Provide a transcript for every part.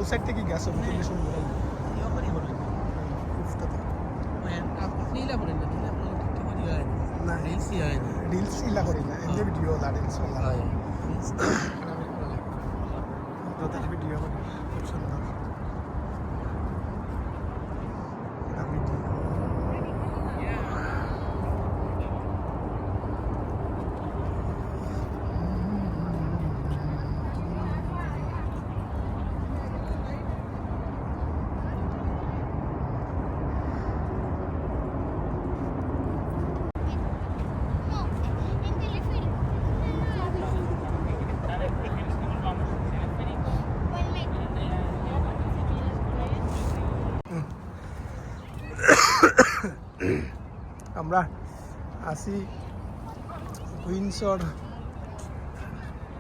side থেকে গেছো তুলে সুন্দর না রিলস ইলা করি না এমনি ভিডিও লা রিলস তাদের ভিডিও করি খুব সুন্দর ভিডিও আমরা আসি উইন্ডসর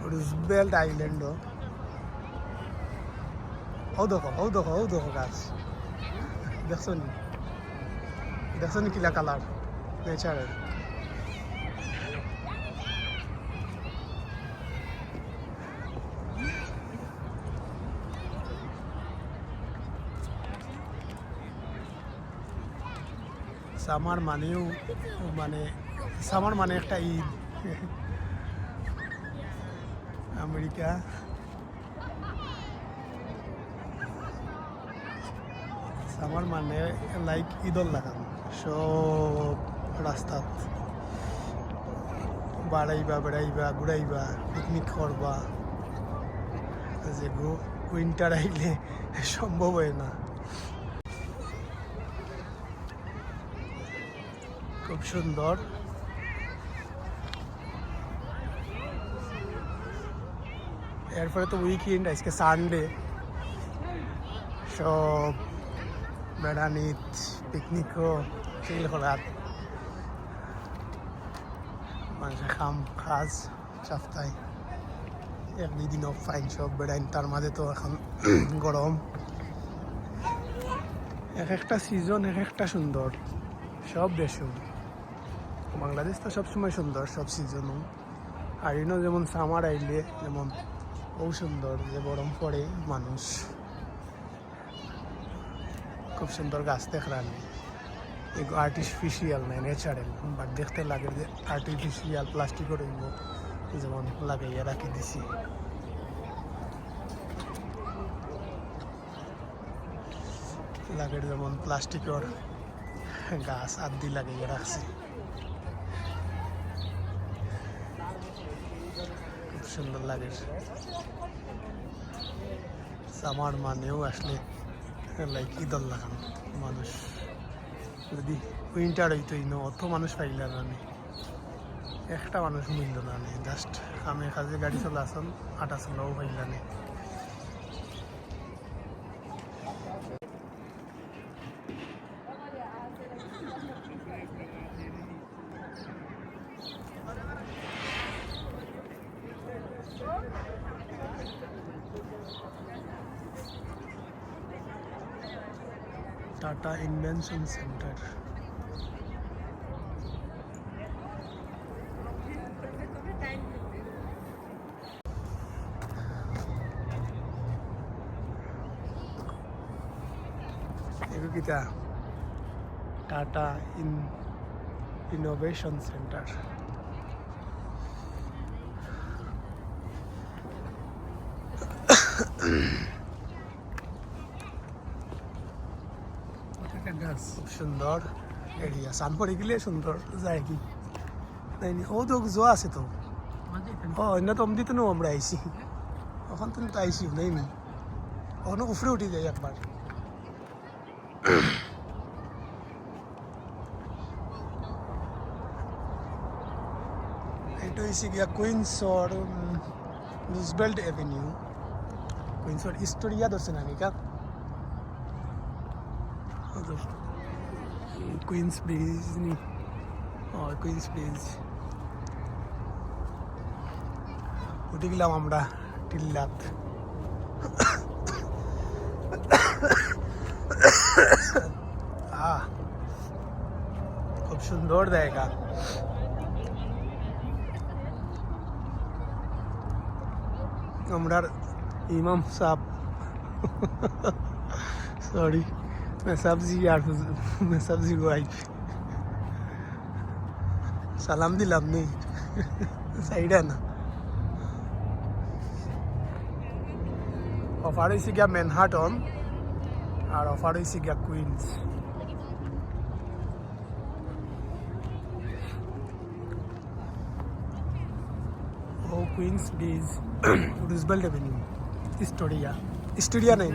রুজবেল্ট আইল্যান্ড ও দেখো গাছ দেখছো নি কিলা কালার নেচারের সামার মানেও সামার মানে একটা ঈদ আমেরিকা সামার মানে লাইক ঈদর লাগান সব রাস্তাত বেড়াইবা ঘুরাইবা পিকনিক করবা যে উইন্টার আইলে সম্ভব হয় না খুব সুন্দর এরপরে তো উইকেন্ড আজকে সানডে সব বেড়ানিত পিকনিকও চিল করার মানুষের কাজ সপ্তাহে এক দুই দিন অফ ফাইন সব বেড়াইন তার মাঝে তো এখন গরম এক একটা সিজন এক একটা সুন্দর সব দেশ বাংলাদেশ তো সবসময় সুন্দর সব সিজনও আর ইনো যেমন সামার আইলে যেমন ও সুন্দর যে গরম পড়ে মানুষ খুব সুন্দর গাছ দেখলাম এগুলো আর্টিফিশিয়াল নাই ন্যাচারাল বাট দেখতে লাগে যে আর্টিফিশিয়াল প্লাস্টিকও রইব যেমন লাগাইয়া রাখি দিছি লাগে যেমন প্লাস্টিকর গাছ আদি লাগিয়ে রাখছি খুব সুন্দর লাগে সামার মানেও আসলে লাইক ঈদল লাগানো মানুষ যদি উইন্টার হইতোই না অত মানুষ পাইল না একটা মানুষ মিলল না জাস্ট আমি কাজে গাড়ি চলা আসল আটা চলাও পাইল না টাটা ইনভেনশন সেন্টার এগুলো কিটা টাটা ইনোভেশন সেন্টার খুব সুন্দর এরিয়া সানপরে গেলে সুন্দর যায় কি তাই ও তো জোয়া আছে তো ও না তো অমদি তো নো আমরা আইসি ওখান তো আইসি নেই নি ওখানে উপরে উঠে যাই একবার এটা হয়েছে গিয়া কুইন্সর রুজবেল্ট এভিনিউ কুইন্সর হিস্টোরিয়া ধরছে না নিকা কুইন্স ব্রিজ নি কুইন্স ব্রিজ উঠে গেলাম আমরা টিল্লাত খুব সুন্দর জায়গা আমরা ইমাম সাহেব सॉरी मैं सब्जी यार मैं सब्जी को आई সালাম দিলাম নেই সাইডে না অফার হয়েছে গিয়া ম্যানহাটন আর অফার হয়েছে গিয়া কুইন্স ও কুইন্স ব্রিজ রুজবেল্ট এভিনিউ स्टूडिया नहीं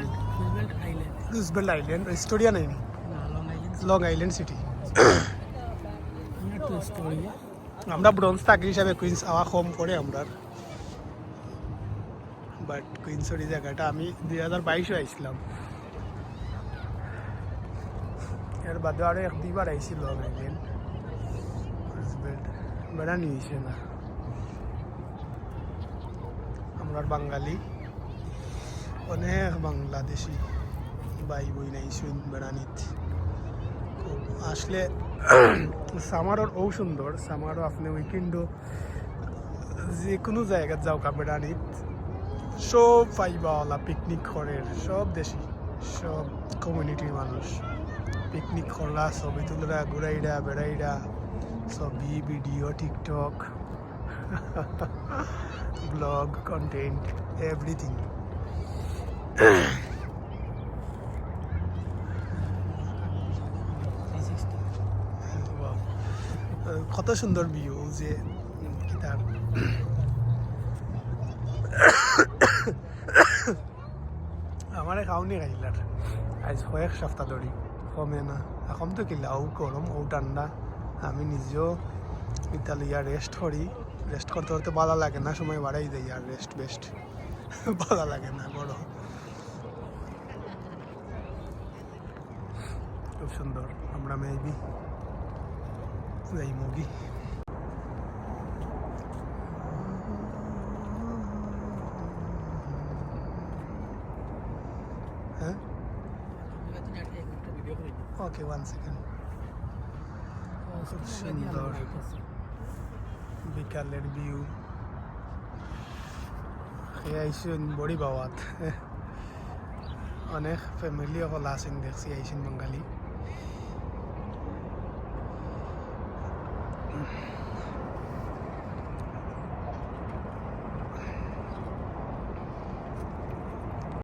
रूजवेल्ट आइलैंड स्टूडिया नहीं लॉन्ग आइलैंड सिटी আমরা ব্রোঞ্জ থাকি হিসাবে কুইন্স আওয়া কম পড়ে আমরা বাট কুইন্সের এই জায়গাটা আমি 2022-এ আইছিলাম এর বাদে আরো এক দুইবার আইছি লং আইল্যান্ড রুজবেল্ট বেড়া নিয়েছে না আমরা বাঙালি অনেক বাংলাদেশি ভাই বই নাইছুন বেড়ানিত আসলে সামারও ও সুন্দর সামারও আপনি উইকেন্ডও যে কোনো জায়গায় যাও কা বেড়ানিত সব পাইবাওয়ালা পিকনিক করে সব দেশি সব কমিউনিটির মানুষ পিকনিক করলা ছবি তুলরা ঘুরাইরা বেড়াইরা ছবি video TikTok blog content everything কত সুন্দর ভিউ যে তার আমার খাওনি খাইলার আজ কয়েক সপ্তাহ ধরি কমে না এখন তো কিলা ও গরম ও ঠান্ডা আমি নিজেও ইতালিয়া রেস্ট করি রেস্ট করতে করতে ভালো লাগে না সময় বাড়াই দেয় আর রেস্ট বেস্ট ভালো লাগে না বড় খুব সুন্দর আমরা মেবি যাই মুগি হ্যাঁ ওকে 1 সেকেন্ড খুব সুন্দর বিকালের ভিউ খেয়ে আইসুন বড়ি বাওয়াত অনেক ফ্যামিলি হল আছেন দেখছি আইসুন বাঙালি